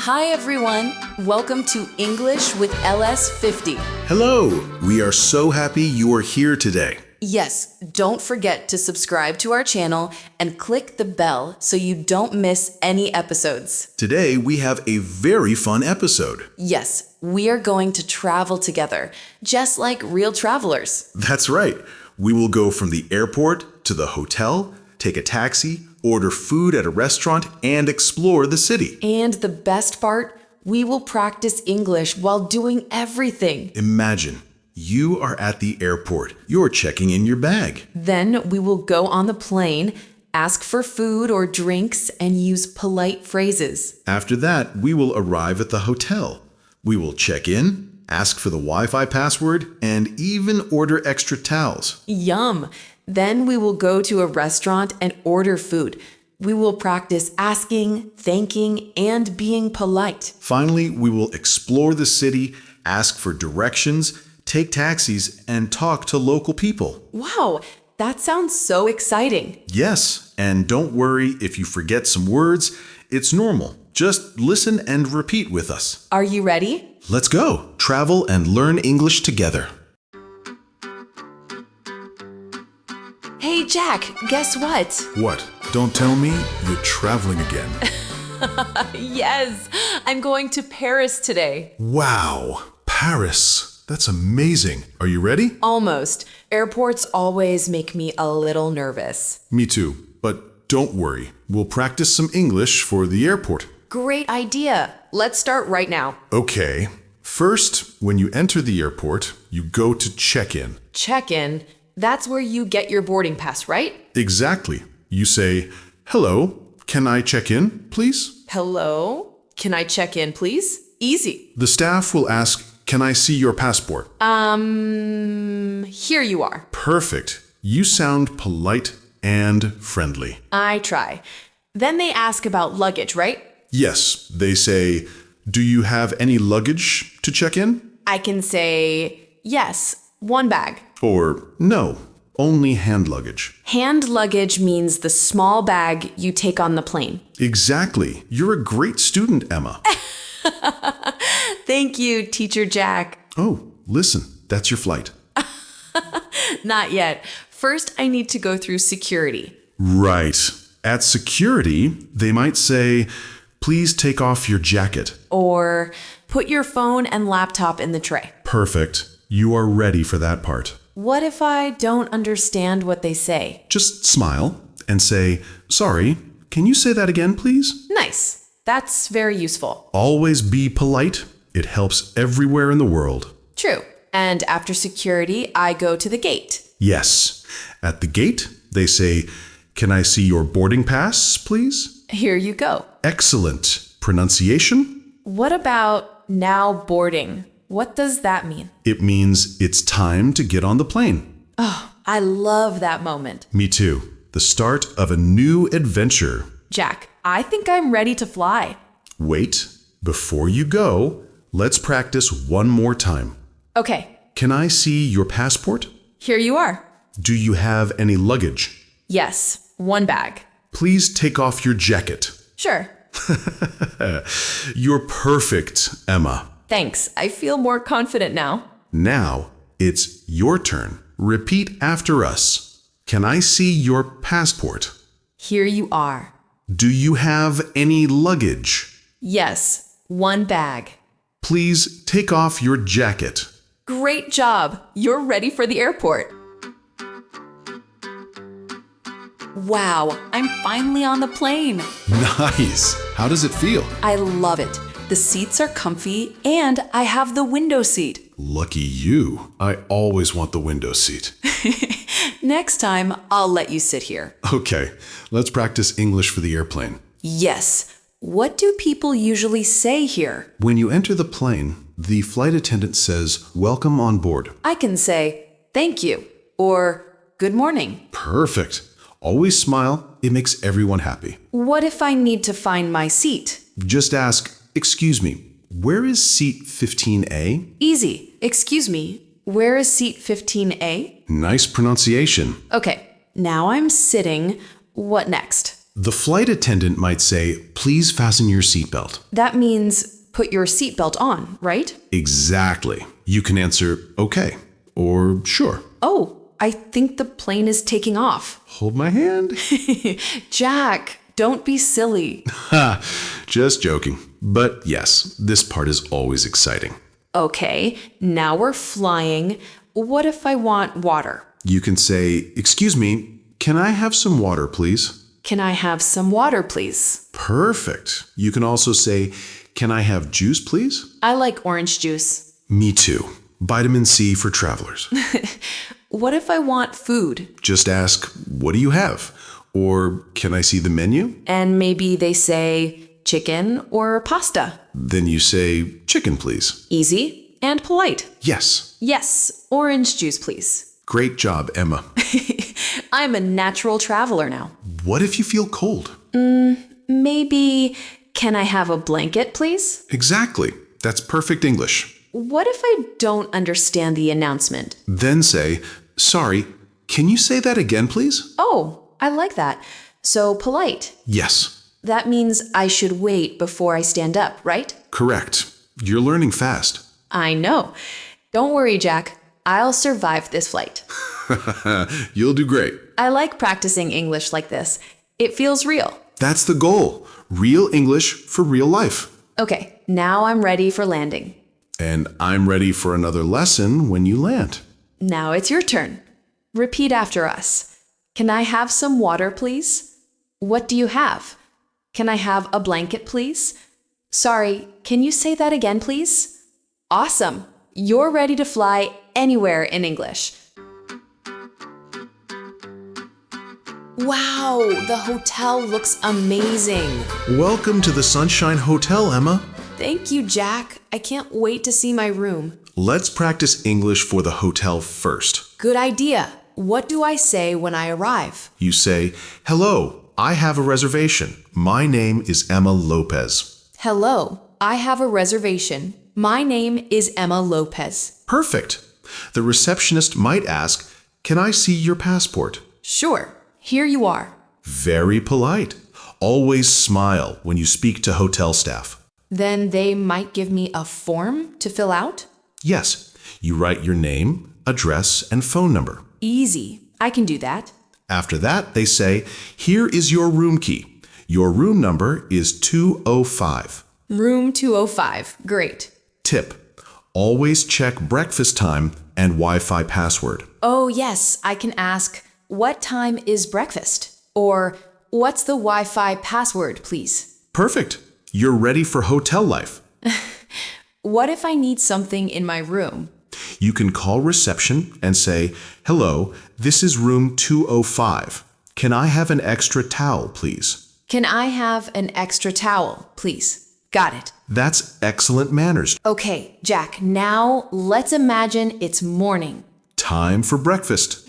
Hi everyone, welcome to English with LS50. Hello, we are so happy you are here today. Yes, don't forget to subscribe to our channel and click the bell so you don't miss any episodes. Today we have a very fun episode. Yes, we are going to travel together, just like real travelers. That's right. We will go from the airport to the hotel, take a taxi, order food at a restaurant, and explore the city. And the best part, we will practice English while doing everything. Imagine, you are at the airport. You're checking in your bag. Then we will go on the plane, ask for food or drinks, and use polite phrases. After that, we will arrive at the hotel. We will check in, ask for the Wi-Fi password, and even order extra towels. Yum! Then we will go to a restaurant and order food. We will practice asking, thanking, and being polite. Finally, we will explore the city, ask for directions, take taxis, and talk to local people. Wow, that sounds so exciting. Yes, and don't worry if you forget some words. It's normal. Just listen and repeat with us. Are you ready? Let's go. Travel and learn English together. Hey Jack, guess what? What? Don't tell me you're traveling again. Yes, I'm going to Paris today. Wow, Paris. That's amazing. Are you ready? Almost. Airports always make me a little nervous. Me too. But don't worry. We'll practice some English for the airport. Great idea. Let's start right now. Okay. First, when you enter the airport, you go to check-in. Check-in. That's where you get your boarding pass, right? Exactly. You say, "Hello, can I check in, please?" Hello? Can I check in, please? Easy. The staff will ask, "Can I see your passport?" Here you are. Perfect. You sound polite and friendly. I try. Then they ask about luggage, right? Yes, they say, "Do you have any luggage to check in?" I can say, yes, one bag. Or, "No, only hand luggage." Hand luggage means the small bag you take on the plane. Exactly. You're a great student, Emma. Thank you, Teacher Jack. Oh, listen, that's your flight. Not yet. First, I need to go through security. Right. At security, they might say, "Please take off your jacket." Or put your phone and laptop in the tray. Perfect. You are ready for that part. What if I don't understand what they say? Just smile and say, "Sorry, can you say that again, please?" Nice. That's very useful. Always be polite. It helps everywhere in the world. True. And after security, I go to the gate. Yes. At the gate, they say, "Can I see your boarding pass, please?" Here you go. Excellent. Pronunciation? What about now boarding? What does that mean? It means it's time to get on the plane. Oh, I love that moment. Me too. The start of a new adventure. Jack, I think I'm ready to fly. Wait, before you go, let's practice one more time. Okay, Can I see your passport? here you are. Do you have any luggage? Yes, one bag. Please take off your jacket. Sure. You're perfect, Emma. Thanks. I feel more confident now. Now it's your turn. Repeat after us. Can I see your passport? Here you are. Do you have any luggage? Yes, one bag. Please take off your jacket. Great job. You're ready for the airport. Wow, I'm finally on the plane. Nice. How does it feel? I love it. The seats are comfy and I have the window seat. Lucky you. I always want the window seat. Next time, I'll let you sit here. Okay, let's practice English for the airplane. Yes. What do people usually say here? When you enter the plane, the flight attendant says, "Welcome on board." I can say, thank you, or good morning. Perfect. Always smile. It makes everyone happy. What if I need to find my seat? Just ask, "Excuse me, where is seat 15A?" Easy. Excuse me, where is seat 15A? Nice pronunciation. Okay, now I'm sitting. What next? The flight attendant might say, "Please fasten your seatbelt." That means put your seatbelt on, right? Exactly. You can answer, "Okay," or "Sure." Oh, I think the plane is taking off. Hold my hand. Jack, don't be silly. Ha, just joking. But yes, this part is always exciting. Okay, now we're flying. What if I want water? You can say, "Excuse me, can I have some water, please?" Can I have some water, please? Perfect. You can also say, "Can I have juice, please?" I like orange juice. Me too. Vitamin C for travelers. What if I want food? Just ask, "What do you have?" Or, "Can I see the menu?" And maybe they say chicken or pasta. Then you say, "Chicken, please." Easy and polite. Yes. Yes, orange juice, please. Great job, Emma. I'm a natural traveler now. What if you feel cold? Maybe, can I have a blanket, please? Exactly. That's perfect English. What if I don't understand the announcement? Then say, "Sorry, can you say that again, please?" Oh, I like that. So polite. Yes. That means I should wait before I stand up, right? Correct. You're learning fast. I know. Don't worry, Jack. I'll survive this flight. You'll do great. I like practicing English like this. It feels real. That's the goal. Real English for real life. Okay, now I'm ready for landing. And I'm ready for another lesson when you land. Now it's your turn. Repeat after us. Can I have some water, please? What do you have? Can I have a blanket, please? Sorry, can you say that again, please? Awesome. You're ready to fly anywhere in English. Wow, the hotel looks amazing. Welcome to the Sunshine Hotel, Emma. Thank you, Jack. I can't wait to see my room. Let's practice English for the hotel first. Good idea. What do I say when I arrive? You say, "Hello, I have a reservation. My name is Emma Lopez." Hello, I have a reservation. My name is Emma Lopez. Perfect. The receptionist might ask, "Can I see your passport?" Sure, here you are. Very polite. Always smile when you speak to hotel staff. Then they might give me a form to fill out? Yes, you write your name, address, and phone number. Easy. I can do that. After that, they say, "Here is your room key. Your room number is 205. Room 205. Great. Tip: always check breakfast time and Wi-Fi password. Oh, yes, I can ask, what time is breakfast? Or, what's the Wi-Fi password, please? Perfect. You're ready for hotel life. What if I need something in my room? You can call reception and say, "Hello, this is room 205. Can I have an extra towel, please?" Can I have an extra towel, please? Got it. That's excellent manners. Okay, Jack, now let's imagine it's morning. Time for breakfast.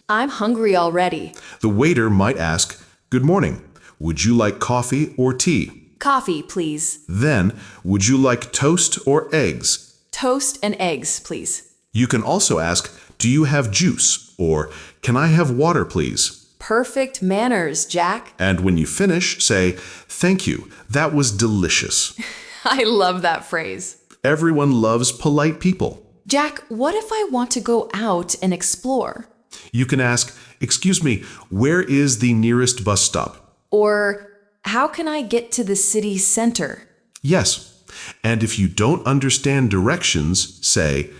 I'm hungry already. The waiter might ask, "Good morning. Would you like coffee or tea?" Coffee, please. Then, "Would you like toast or eggs?" Toast and eggs, please. You can also ask, "Do you have juice?" or "Can I have water, please?" Perfect manners, Jack. And when you finish, say, "Thank you. That was delicious." I love that phrase. Everyone loves polite people. Jack, what if I want to go out and explore? You can ask, "Excuse me, where is the nearest bus stop?" Or, how can I get to the city center? Yes. And if you don't understand directions, say,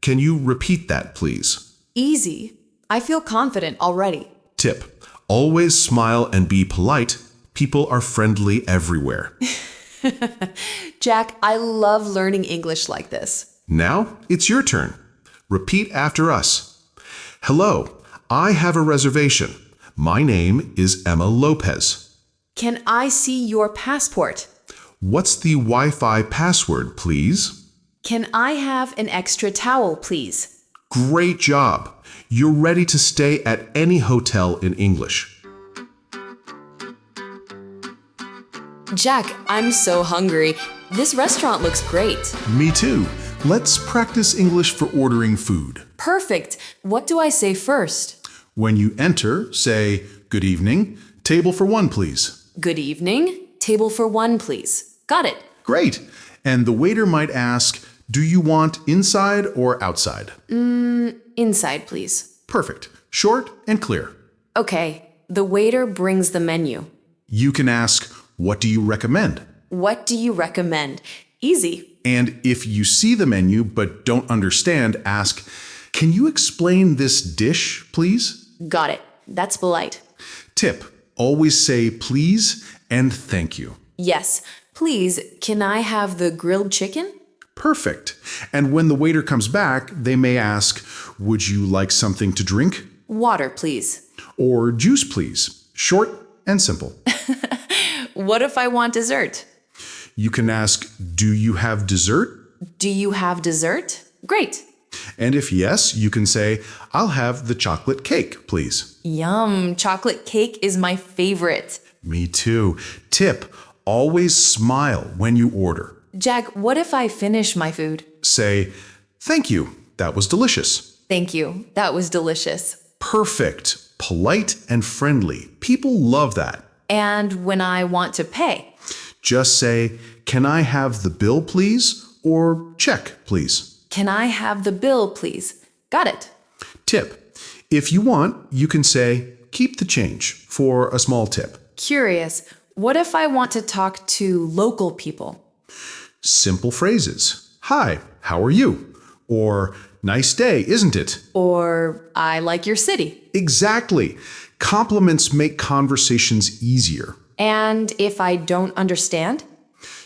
"Can you repeat that, please?" Easy. I feel confident already. Tip: always smile and be polite. People are friendly everywhere. Jack, I love learning English like this. Now it's your turn. Repeat after us. "Hello, I have a reservation. My name is Emma Lopez. Can I see your passport? What's the Wi-Fi password, please?" Can I have an extra towel, please? Great job. You're ready to stay at any hotel in English. Jack, I'm so hungry. This restaurant looks great. Me too. Let's practice English for ordering food. Perfect. What do I say first? When you enter, say, "Good evening. Table for one, please. Good evening. Table for one, please. Got it. Great. And the waiter might ask, do you want inside or outside? Inside, please. Perfect. Short and clear. Okay. The waiter brings the menu. You can ask, what do you recommend? What do you recommend? Easy. And if you see the menu but don't understand, ask, can you explain this dish, please? Got it. That's polite. Tip, always say please and thank you. Yes. Please, can I have the grilled chicken? Perfect. And when the waiter comes back, they may ask, would you like something to drink? Water, please. Or juice, please. Short and simple. What if I want dessert? You can ask, do you have dessert? Do you have dessert? Great. And if yes, you can say, I'll have the chocolate cake, please. Yum, chocolate cake is my favorite. Me too. Tip, always smile when you order. Jack, what if I finish my food? Say, thank you, that was delicious. Thank you. That was delicious. Perfect, polite and friendly. People love that. And when I want to pay? Just say, can I have the bill, please? Or check, please. Can I have the bill, please? Got it. Tip, if you want, you can say, keep the change for a small tip. Curious, what if I want to talk to local people? Simple phrases. Hi, how are you? Or, nice day, isn't it? Or, I like your city. Exactly. Compliments make conversations easier. And if I don't understand?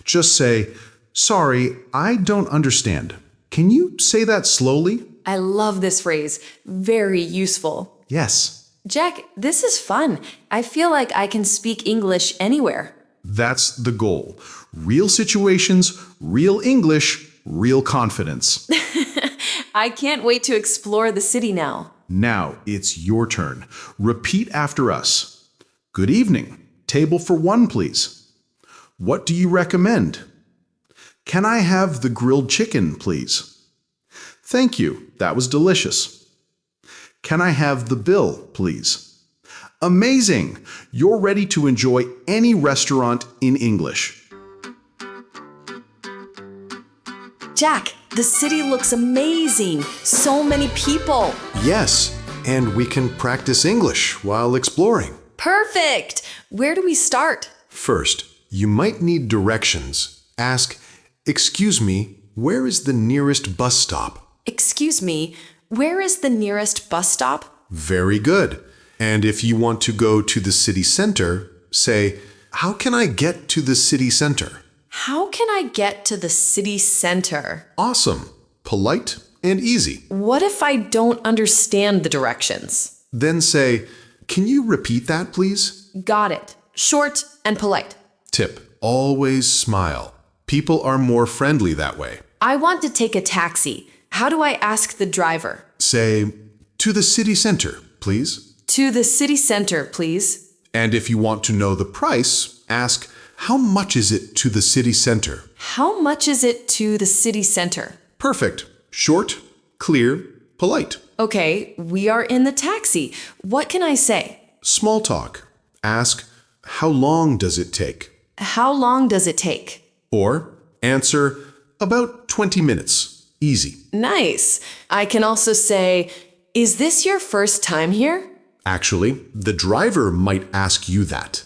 Just say, sorry, I don't understand. Can you say that slowly? I love this phrase. Very useful. Yes. Jack, this is fun. I feel like I can speak English anywhere. That's the goal. Real situations, real English, real confidence. I can't wait to explore the city now. Now it's your turn. Repeat after us. Good evening. Table for one, please. What do you recommend? Can I have the grilled chicken, please? Thank you. That was delicious. Can I have the bill, please? Amazing! You're ready to enjoy any restaurant in English. Jack, the city looks amazing. So many people. Yes, and we can practice English while exploring. Perfect. Where do we start? First, you might need directions. Ask, excuse me, where is the nearest bus stop? Excuse me, where is the nearest bus stop? Very good. And if you want to go to the city center, say, how can I get to the city center? How can I get to the city center? Awesome. Polite and easy. What if I don't understand the directions? Then say, can you repeat that, please? Got it. Short and polite. Tip, always smile. People are more friendly that way. I want to take a taxi. How do I ask the driver? Say, to the city center, please. To the city center, please. And if you want to know the price, ask, how much is it to the city center? How much is it to the city center? Perfect. Short, clear, polite. Okay, we are in the taxi. What can I say? Small talk. Ask, how long does it take? How long does it take? Or answer, about 20 minutes. Easy. Nice. I can also say, is this your first time here? Actually, the driver might ask you that.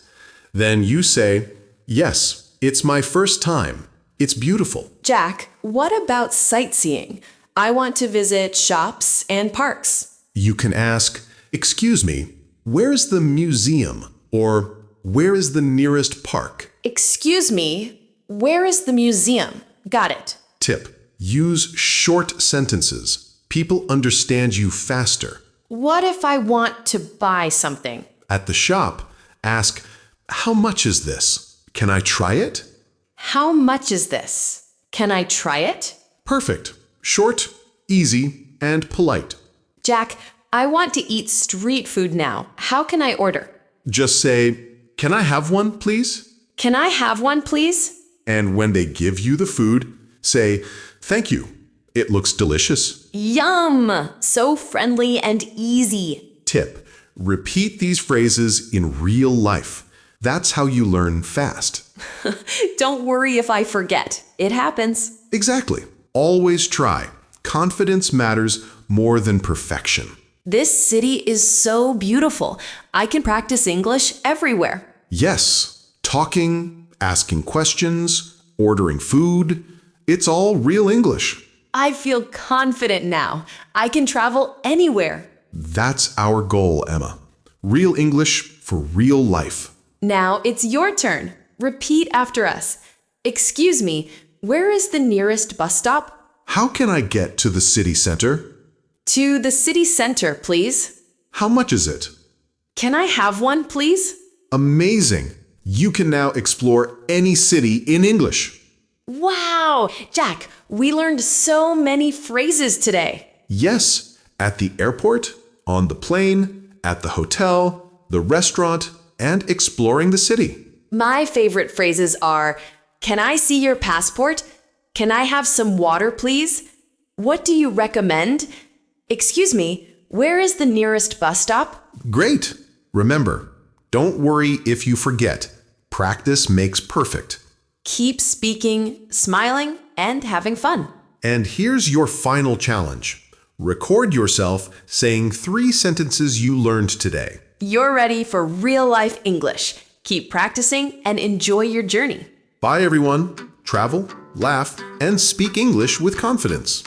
Then you say, yes, it's my first time. It's beautiful. Jack, what about sightseeing? I want to visit shops and parks. You can ask, excuse me, where is the museum? Or where is the nearest park? Excuse me, where is the museum? Got it. Tip, use short sentences. People understand you faster. What if I want to buy something? At the shop, ask, how much is this? Can I try it? How much is this? Can I try it? Perfect. Short, easy, and polite. Jack, I want to eat street food now. How can I order? Just say, can I have one, please? Can I have one, please? And when they give you the food, say, thank you. It looks delicious. Yum! So friendly and easy. Tip, Repeat these phrases in real life. That's how you learn fast. Don't worry if I forget. It happens. Exactly. Always try. Confidence matters more than perfection. This city is so beautiful. I can practice English everywhere. Yes, talking, asking questions, ordering food, it's all real English. I feel confident now. I can travel anywhere. That's our goal, Emma. Real English for real life. Now it's your turn. Repeat after us. Excuse me, where is the nearest bus stop? How can I get to the city center? To the city center, please. How much is it? Can I have one, please? Amazing! You can now explore any city in English. Wow! Jack, we learned so many phrases today. Yes, at the airport, on the plane, at the hotel, the restaurant, and exploring the city. My favorite phrases are, can I see your passport? Can I have some water, please? What do you recommend? Excuse me, where is the nearest bus stop? Great! Remember, don't worry if you forget. Practice makes perfect. Keep speaking, smiling, and having fun. And here's your final challenge. Record yourself saying 3 sentences you learned today. You're ready for real-life English. Keep practicing and enjoy your journey. Bye, everyone. Travel, laugh, and speak English with confidence.